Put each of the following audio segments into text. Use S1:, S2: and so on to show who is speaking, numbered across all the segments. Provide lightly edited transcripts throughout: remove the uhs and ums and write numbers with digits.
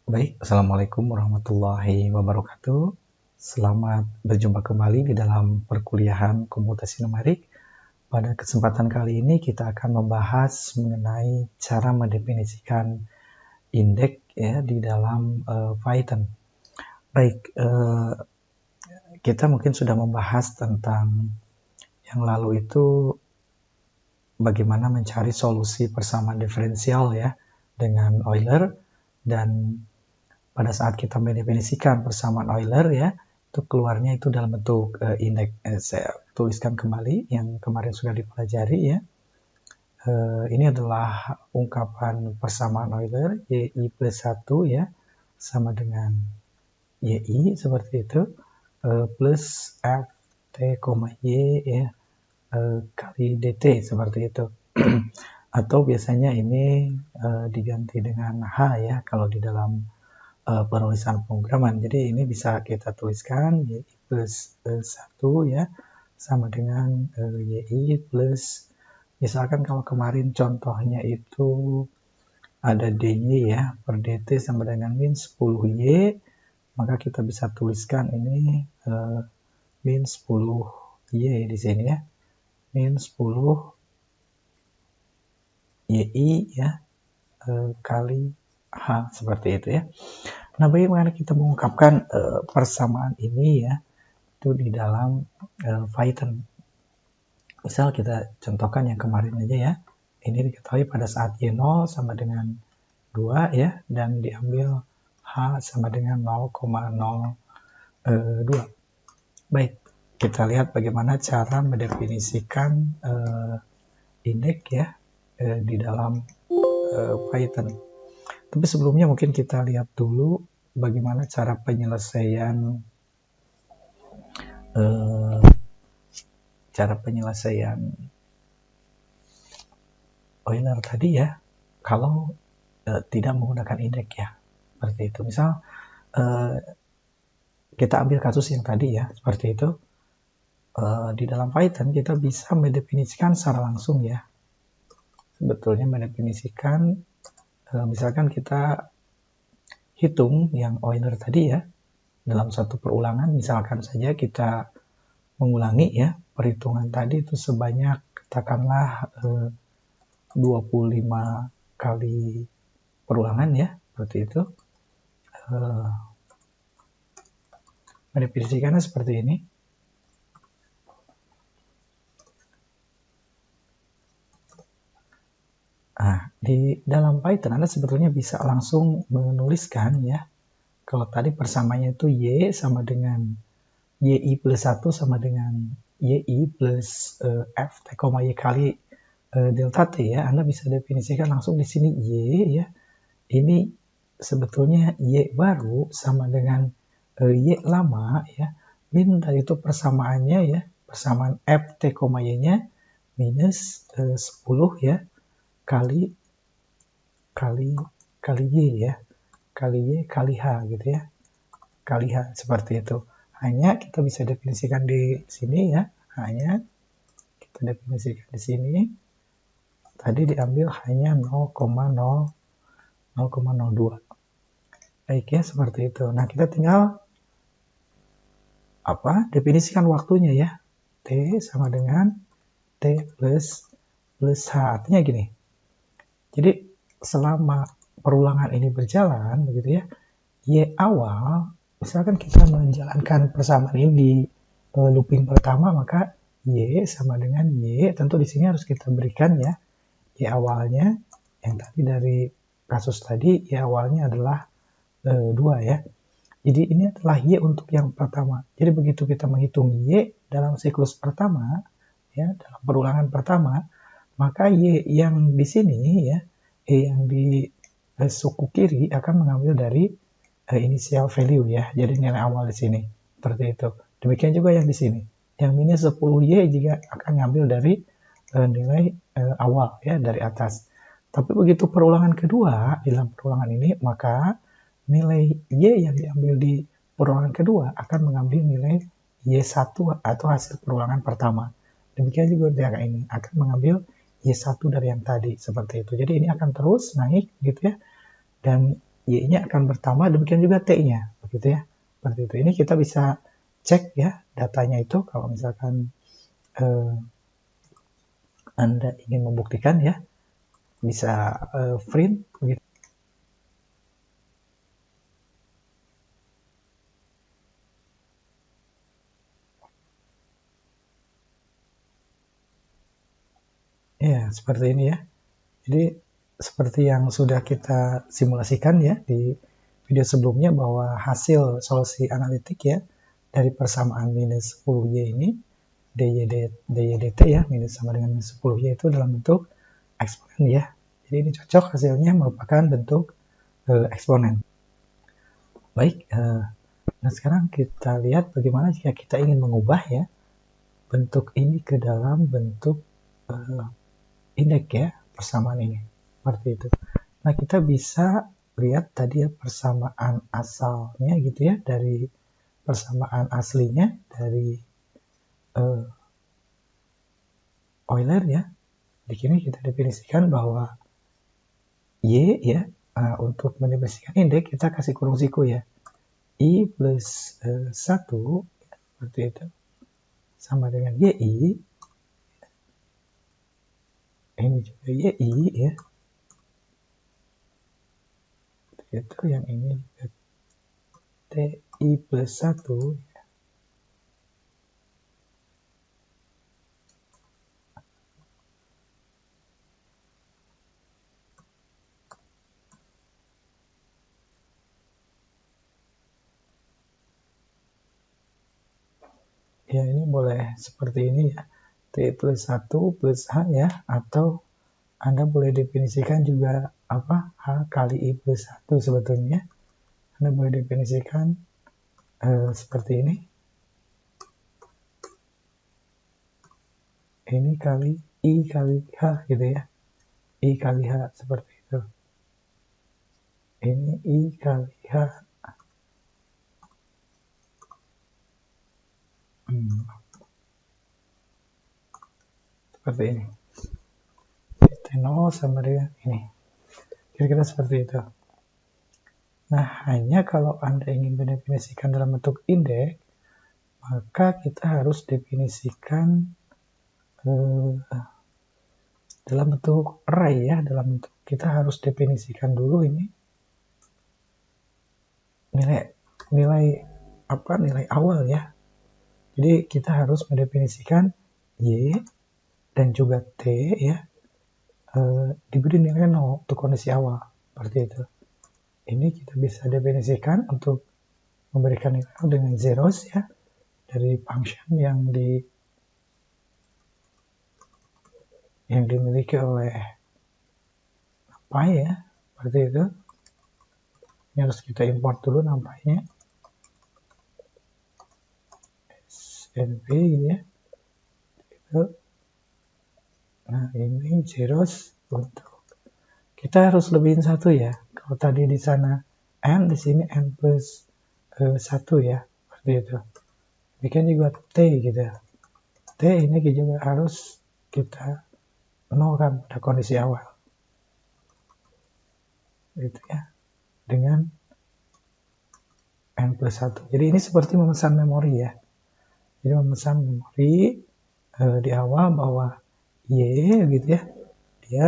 S1: Baik, Assalamualaikum warahmatullahi wabarakatuh. Selamat berjumpa kembali di dalam perkuliahan komutasi numerik. Pada kesempatan kali ini kita akan membahas mengenai cara mendefinisikan indeks ya di dalam Python. Baik, kita mungkin sudah membahas tentang yang lalu itu bagaimana mencari solusi persamaan diferensial ya dengan Euler, dan pada saat kita mendefinisikan persamaan Euler ya, itu keluarnya itu dalam bentuk indeks. Saya tuliskan kembali yang kemarin sudah dipelajari ya. Ini adalah ungkapan persamaan Euler, YI plus 1 ya, sama dengan YI seperti itu, plus F T, Y ya, kali DT seperti itu. Atau biasanya ini diganti dengan H ya, kalau di dalam penulisan pemrograman. Jadi ini bisa kita tuliskan YI plus 1 ya, sama dengan YI plus, misalkan kalau kemarin contohnya itu ada DY ya, per DT sama dengan min 10Y, maka kita bisa tuliskan ini min 10Y di sini ya, min 10 YI ya, kali H seperti itu ya. Nah, bagaimana kita mengungkapkan persamaan ini ya, itu di dalam Python. Misal kita contohkan yang kemarin aja ya. Ini diketahui pada saat Y0 sama dengan 2 ya, dan diambil H sama dengan 0,02. Baik, kita lihat bagaimana cara mendefinisikan indeks ya di dalam Python. Tapi sebelumnya mungkin kita lihat dulu bagaimana cara penyelesaian Euler tadi ya, kalau tidak menggunakan indeks ya, seperti itu. Misal kita ambil kasus yang tadi ya, seperti itu. Di dalam Python kita bisa mendefinisikan secara langsung ya. Sebetulnya mendefinisikan, misalkan kita hitung yang Euler tadi ya, dalam satu perulangan, misalkan saja kita mengulangi ya perhitungan tadi itu sebanyak katakanlah 25 kali perulangan ya, seperti itu. Mendefinisikannya seperti ini. Nah, di dalam Python Anda sebetulnya bisa langsung menuliskan ya, kalau tadi persamaannya itu Y sama dengan YI plus 1 sama dengan YI plus F T, Y kali delta T ya. Anda bisa definisikan langsung di sini Y ya. Ini sebetulnya Y baru sama dengan Y lama ya. Min dari itu persamaannya ya, persamaan F T, Y-nya minus 10 ya, kali Y ya, kali Y kali H gitu ya, kali H seperti itu. Hanya kita bisa definisikan di sini ya, hanya kita definisikan di sini. Tadi diambil hanya 0,02. Baik ya, seperti itu. Nah, kita tinggal definisikan waktunya ya. T sama dengan T plus H. Artinya gini. Jadi selama perulangan ini berjalan begitu ya, Y awal, misalkan kita menjalankan persamaan ini di looping pertama, maka Y sama dengan Y, tentu di sini harus kita berikan ya, Y awalnya, yang tadi dari kasus tadi, Y awalnya adalah 2 ya. Jadi ini adalah Y untuk yang pertama. Jadi begitu kita menghitung Y dalam siklus pertama, ya, dalam perulangan pertama, maka Y yang di sini ya, yang di suku kiri akan mengambil dari initial value ya, jadi nilai awal di sini. Seperti itu. Demikian juga yang di sini. Yang minus 10Y juga akan ngambil dari nilai awal ya, dari atas. Tapi begitu perulangan kedua, di dalam perulangan ini, maka nilai Y yang diambil di perulangan kedua akan mengambil nilai Y1 atau hasil perulangan pertama. Demikian juga yang ini akan mengambil Y1 dari yang tadi, seperti itu. Jadi ini akan terus naik gitu ya. Dan Y-nya akan bertambah, demikian juga T-nya, begitu ya. Seperti itu. Ini kita bisa cek ya datanya itu kalau misalkan Anda ingin membuktikan ya, bisa print begitu. Ya, seperti ini ya. Jadi seperti yang sudah kita simulasikan ya di video sebelumnya, bahwa hasil solusi analitik ya dari persamaan minus 10Y ini DYDT ya, minus sama dengan minus 10Y itu dalam bentuk eksponen ya. Jadi ini cocok, hasilnya merupakan bentuk eksponen. Baik, nah sekarang kita lihat bagaimana jika kita ingin mengubah ya bentuk ini ke dalam bentuk indeks ya, persamaan ini. Seperti itu. Nah, kita bisa lihat tadi ya persamaan asalnya gitu ya, dari persamaan aslinya dari Euler ya. Di sini kita definisikan bahwa Y ya, untuk mendefinisikan indeks kita kasih kurung siku ya. I plus 1 seperti itu sama dengan YI. Ini juga YI ya. Itu yang ini juga TI plus 1 ya, ini boleh seperti ini ya, T plus 1 plus H ya, atau Anda boleh definisikan juga apa, H kali I plus 1 sebetulnya. Anda boleh definisikan seperti ini. Ini kali I kali H gitu ya. I kali H seperti itu. Ini I kali H. Seperti ini. T0 sama dengan ini. Kira-kira seperti itu. Nah, hanya kalau Anda ingin mendefinisikan dalam bentuk indeks, maka kita harus definisikan dalam bentuk array ya, dalam bentuk kita harus definisikan dulu ini nilai awal ya. Jadi kita harus mendefinisikan Y dan juga T ya, diberi nilai 0 untuk kondisi awal, seperti itu. Ini kita bisa definisikan untuk memberikan nilai dengan zeros ya, dari function yang dimiliki oleh NumPy ya, seperti itu. Ini harus kita import dulu NumPy-nya, SNP ya. Itu. Nah, ini zeros untuk kita harus lebihin 1 ya. Kalau tadi di sana n, di sini n plus 1 ya, seperti itu. Demikian juga T gitu. T ini juga harus kita nolkan pada kondisi awal. Gitu ya. Dengan n plus 1. Jadi ini seperti memesan memori ya. Jadi memesan memori di awal bahwa Y gitu ya. Dia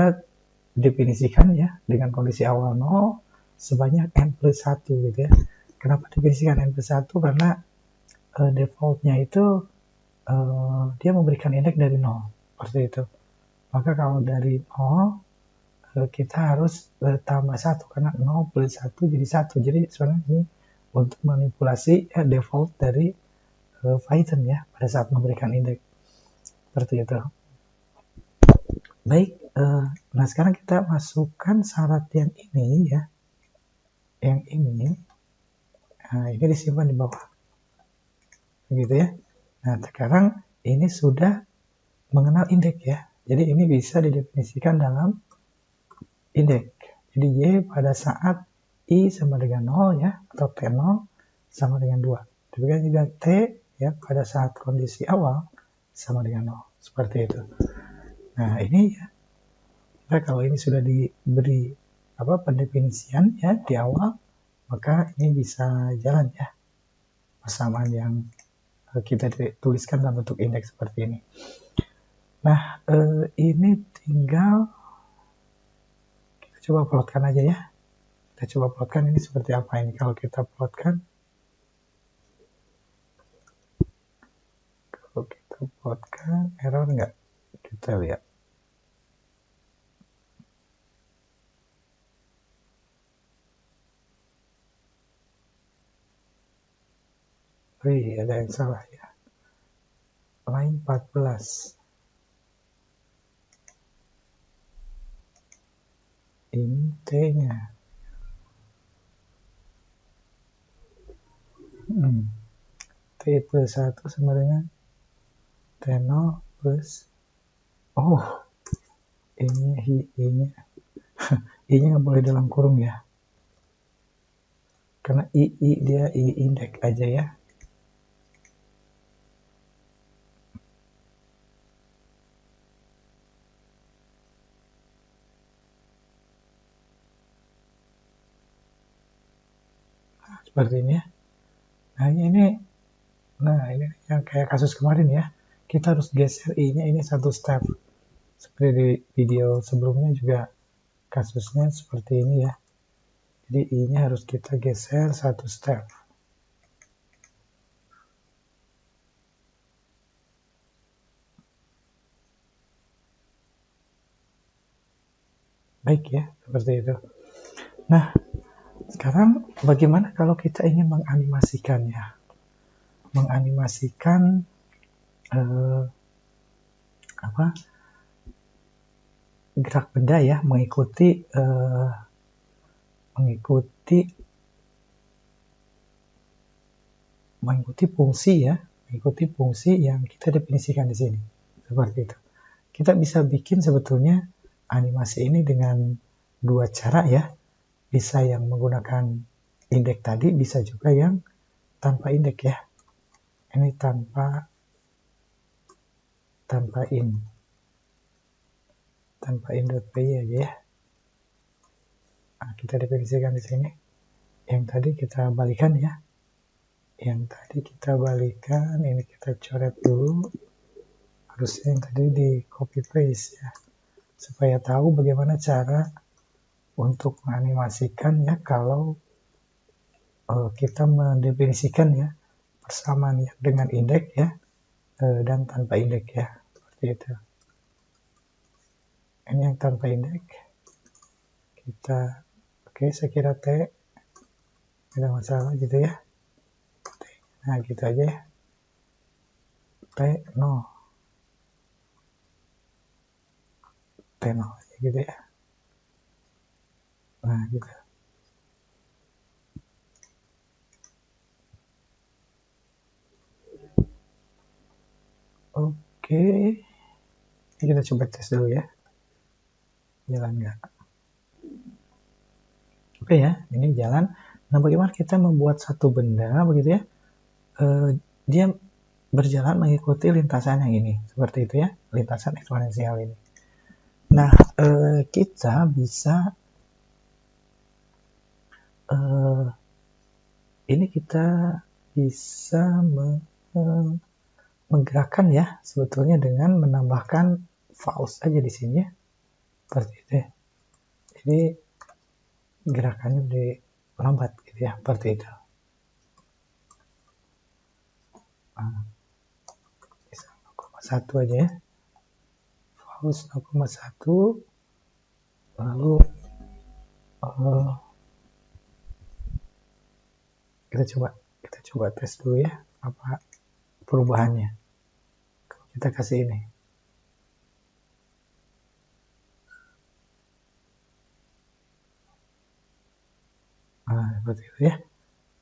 S1: definisikan ya dengan kondisi awal 0 sebanyak n plus 1 gitu ya. Kenapa definisikan n plus 1? Karena defaultnya itu dia memberikan indeks dari 0, seperti itu. Maka kalau dari 0 kita harus tambah 1 karena 0 plus 1 jadi 1. Jadi sebenarnya ini untuk manipulasi default dari Python ya pada saat memberikan indeks, seperti itu. Baik, nah sekarang kita masukkan syarat yang ini ya, yang ini. Nah, ini disimpan di bawah, gitu ya. Nah, sekarang ini sudah mengenal indeks ya. Jadi ini bisa didefinisikan dalam indeks. Jadi Y pada saat I sama dengan 0 ya, atau T0 sama dengan 2. Demikian juga T ya pada saat kondisi awal sama dengan 0. Seperti itu. Nah, ini ya. Kita kalau ini sudah diberi pendefinisian ya di awal, maka ini bisa jalan ya persamaan yang kita tuliskan dalam bentuk indeks seperti ini. Nah, ini tinggal kita coba plotkan aja ya. Kita coba plotkan ini seperti apa ini. Kalau kita plotkan, error nggak? Kita lihat. Ada yang salah ya. Line 14. Ini T-nya. T plus 1 sama dengan T0 plus I-nya I-nya nggak boleh dalam kurung ya. Karena dia I indeks aja ya. Seperti ini ya. Nah ini yang kayak kasus kemarin ya. Kita harus geser I-nya ini satu step. Seperti di video sebelumnya juga kasusnya seperti ini ya. Jadi I-nya harus kita geser satu step. Baik ya, seperti itu. Nah, sekarang bagaimana kalau kita ingin menganimasikannya? Menganimasikan gerak benda ya, mengikuti fungsi ya, mengikuti fungsi yang kita definisikan di sini. Seperti itu. Kita bisa bikin sebetulnya animasi ini dengan dua cara ya. Bisa yang menggunakan indeks tadi, bisa juga yang tanpa indeks ya. Ini tanpa in.py aja ya. Nah, kita definisikan di sini. Yang tadi kita balikan ya. Ini kita coret dulu. Harusnya yang tadi di copy paste ya. Supaya tahu bagaimana cara untuk menganimasikan ya kalau kita mendefinisikan ya persamaan ya dengan indeks ya dan tanpa indeks ya, seperti itu. Ini yang tanpa indeks. Kita saya kira T tidak masalah gitu ya. Nah gitu aja ya. T0 gitu ya. Nah gitu. Oke, ini kita coba tes dulu ya, jalan nggak? Oke ya, ini jalan. Nah, bagaimana kita membuat satu benda begitu ya? Dia berjalan mengikuti lintasan yang ini, seperti itu ya, lintasan eksponensial ini. Nah, kita bisa menggerakkan ya sebetulnya dengan menambahkan false aja di sini ya, seperti itu ya. Jadi gerakannya lebih lambat gitu ya, seperti itu. Bisa 0,1 aja ya, false 0,1, lalu kita coba tes dulu ya apa perubahannya kalau kita kasih ini. Nah, seperti itu ya.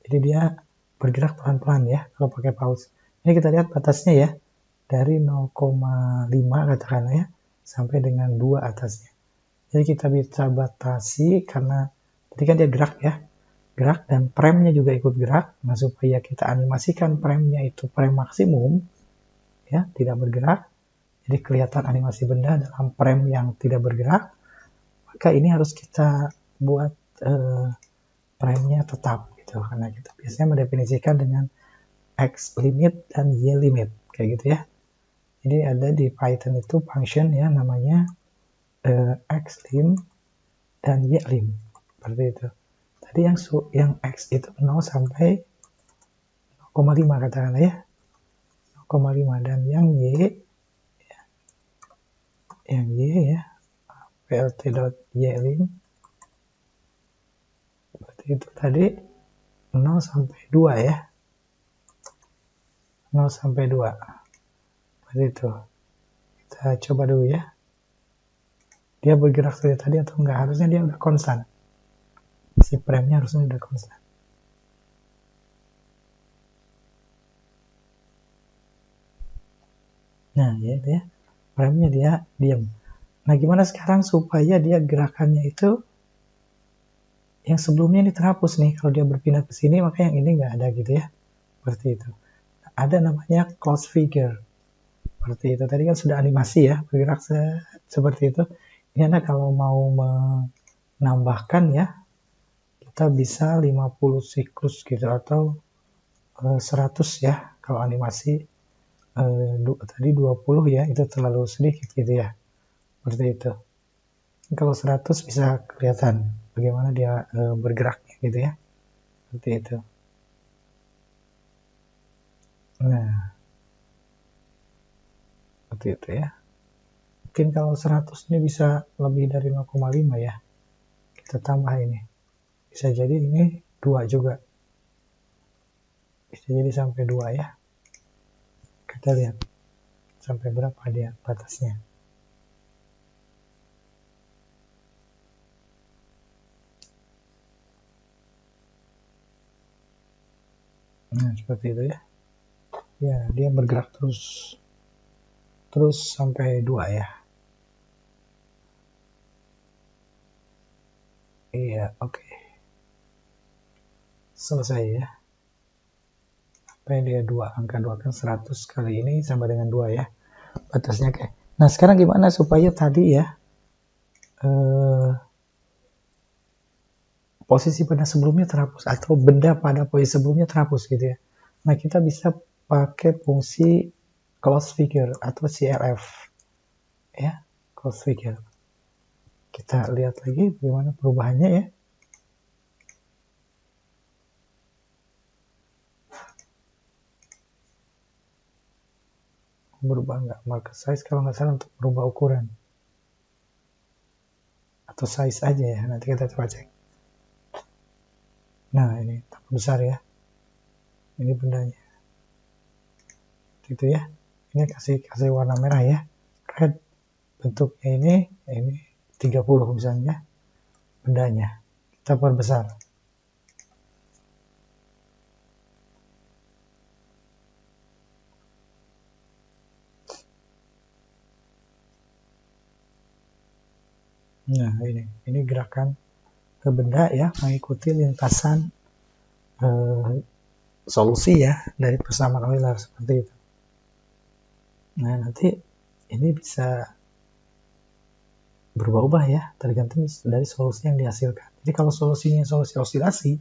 S1: Jadi dia bergerak pelan-pelan ya kalau pakai pause. Ini kita lihat batasnya ya, dari 0,5 katakanlah ya sampai dengan 2 atasnya. Jadi kita bisa batasi karena tadi kan dia gerak ya, gerak dan premnya juga ikut gerak. Nah, supaya kita animasikan premnya itu prem maksimum ya, tidak bergerak, jadi kelihatan animasi benda dalam prem yang tidak bergerak, maka ini harus kita buat prime-nya tetap gitu, karena kita biasanya mendefinisikan dengan X limit dan Y limit kayak gitu ya. Jadi ada di Python itu function ya namanya X lim dan Y lim seperti itu. Tadi yang X itu 0 sampai 0,5 katakanlah ya, 0,5, dan yang Y ya plt.ylim seperti itu tadi 0 sampai 2 ya, 0 sampai 2 seperti itu. Kita coba dulu ya, dia bergerak dari tadi atau enggak. Harusnya dia udah konstan, si prime-nya harusnya udah konstan. Nah ya, dia prime-nya dia diam. Nah gimana sekarang supaya dia gerakannya itu yang sebelumnya ini terhapus nih, kalau dia berpindah ke sini maka yang ini nggak ada gitu ya, seperti itu. Ada namanya close figure seperti itu. Tadi kan sudah animasi ya, bergerak seperti itu. Ini Anda kalau mau menambahkan ya, kita bisa 50 siklus gitu atau 100 ya. Kalau animasi tadi 20 ya, itu terlalu sedikit gitu ya, seperti itu. Kalau 100 bisa kelihatan bagaimana dia bergeraknya gitu ya, seperti itu. Nah seperti itu ya. Mungkin kalau 100 ini bisa lebih dari 0,5 ya, kita tambah ini. Bisa jadi ini 2 juga. Bisa jadi sampai 2 ya. Kita lihat sampai berapa dia batasnya. Nah, seperti itu ya. Ya, dia bergerak terus sampai 2 ya. Iya, oke. Selesai ya. Sampai dia 2, angka 2 kan 100 kali ini sama dengan 2 ya. Batasnya kayak. Nah, sekarang gimana supaya tadi ya posisi pada sebelumnya terhapus atau benda pada posisi sebelumnya terhapus gitu ya. Nah, kita bisa pakai fungsi close figure atau CLF ya, close figure. Kita lihat lagi bagaimana perubahannya ya. Berubah nggak market size kalau nggak salah untuk berubah ukuran atau size aja ya, nanti kita coba cek. Nah ini tambah besar ya, ini bendanya itu ya, ini kasih warna merah ya, red. Bentuknya ini 30 misalnya bendanya, kita perbesar. Nah ini gerakan ke benda ya, mengikuti lintasan solusi ya dari persamaan Euler seperti itu. Nah nanti ini bisa berubah-ubah ya, tergantung dari solusi yang dihasilkan. Jadi kalau solusinya solusi osilasi,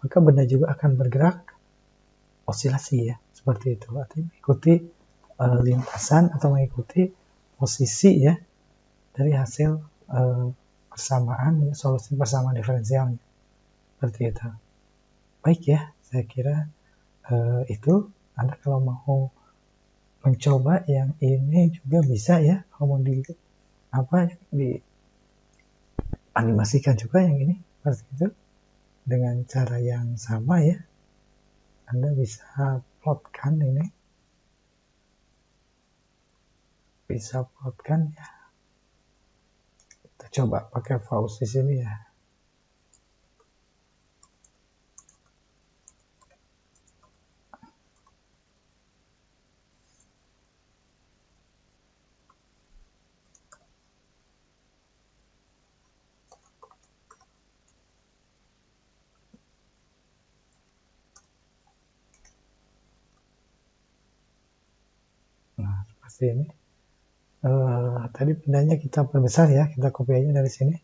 S1: maka benda juga akan bergerak osilasi ya, seperti itu. Artinya mengikuti lintasan atau mengikuti posisi ya dari hasil persamaan ya, solusi persamaan diferensialnya, seperti itu. Baik ya, saya kira itu. Anda kalau mau mencoba yang ini juga bisa ya, kalau mau animasikan juga yang ini seperti itu dengan cara yang sama ya. Anda bisa plotkan ini, bisa plotkan ya. Kita coba pakai mouse di sini ya. Nah seperti ini. Tadi bendanya kita perbesar ya, kita copy aja dari sini.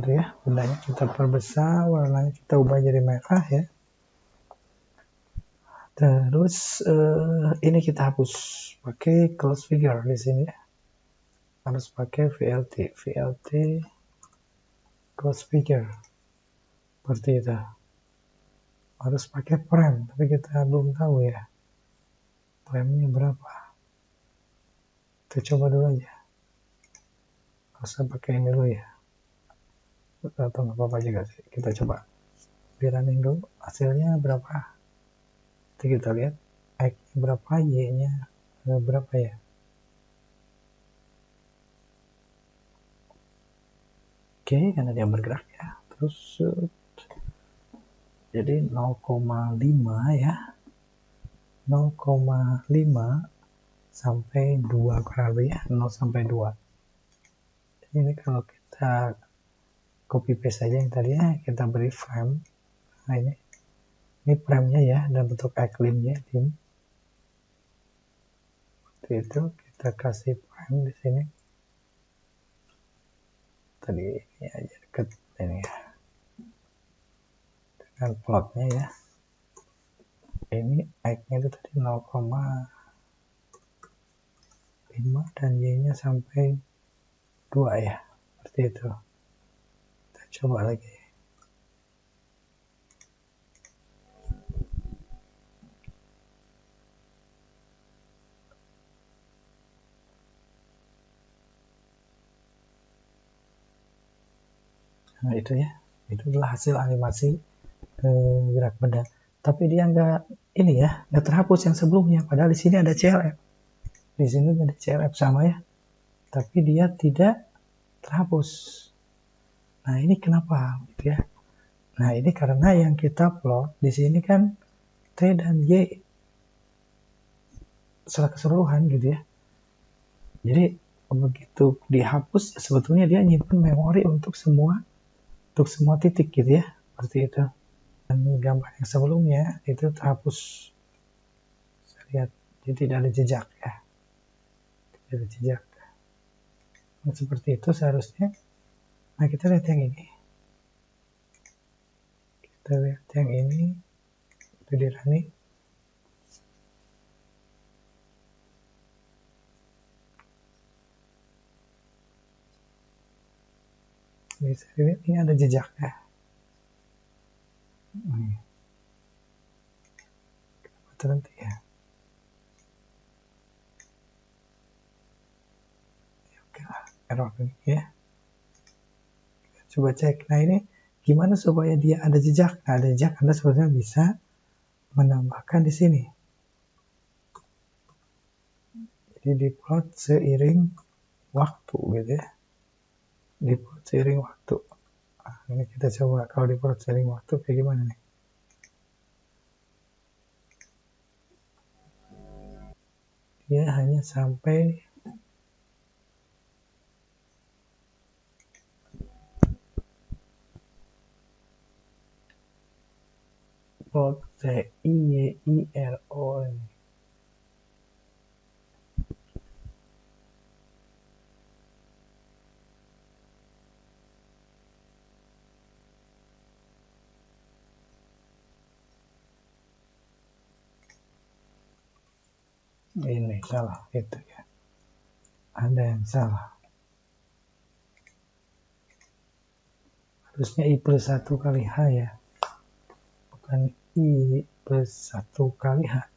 S1: gitu ya. Bendanya kita perbesar, warnanya kita ubah jadi merah ya. Terus ini kita hapus pakai close figure di sini ya. Harus pakai VLT close figure seperti itu. Harus pakai frame, tapi kita belum tahu ya frame-nya berapa. Kita coba dulu aja. Usah pakai ini dulu ya. Atau nggak apa-apa juga sih. Kita coba di running dulu hasilnya berapa. Nanti kita lihat X-nya berapa, Y-nya berapa ya. Oke, karena dia bergerak ya. Terus jadi 0,5 ya. 0,5 sampai 2 kurang lebih ya. 0 sampai 2. Jadi ini kalau kita copy paste saja yang tadi ya, kita beri frame. Nah ini frame-nya ya, dan bentuk lim-nya. Seperti itu, kita kasih frame di sini. Tadi ini aja deket ini ya. Dengan plotnya ya. Ini X-nya itu tadi 0,5 dan Y-nya sampai 2 ya. Seperti itu. Kita coba lagi. Nah itu ya, itu adalah hasil animasi gerak benda. Tapi dia nggak ini ya, nggak terhapus yang sebelumnya. Padahal di sini ada CLF. Di sini ada CLF sama ya, tapi dia tidak terhapus. Nah ini kenapa gitu ya? Nah ini karena yang kita plot di sini kan T dan Y secara keseluruhan gitu ya. Jadi begitu dihapus sebetulnya dia nyimpen memori untuk semua titik gitu ya, seperti itu. Dan gambar yang sebelumnya itu terhapus. Saya lihat, jadi tidak ada jejak ya, tidak ada jejak. Nah, seperti itu seharusnya. Nah kita lihat yang ini, itu di running. Bisa dilihat ini ada jejaknya. Kenapa terhenti ya? Oke lah, error ini ya. Coba cek. Nah ini gimana supaya dia ada jejak? Nah, ada jejak Anda sebenarnya bisa menambahkan di sini. Jadi diplot seiring waktu gitu ya. Diplot seiring waktu. Nah, ini kita coba kalau diplot seiring waktu kayak gimana nih? Dia hanya sampai plot CIYIRO ini. Ini salah itu ya, ada yang salah, harusnya I plus 1 kali H ya, bukan I plus 1 kali H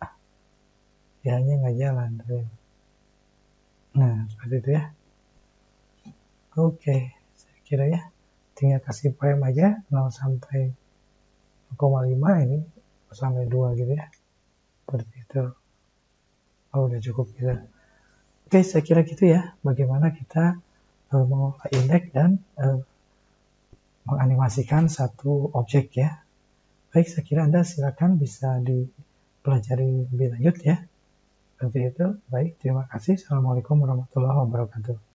S1: ya, hanya nggak jalan. Nah seperti itu ya. Oke, saya kira ya tinggal kasih frame aja 0 sampai 0,5 ini sampai 2 gitu ya, seperti itu. Oh udah cukup gitu. Oke, saya kira gitu ya, bagaimana kita mengolah indeks dan menganimasikan satu objek ya. Baik, saya kira Anda silakan bisa dipelajari lebih lanjut ya. Seperti itu. Baik, terima kasih. Assalamualaikum warahmatullahi wabarakatuh.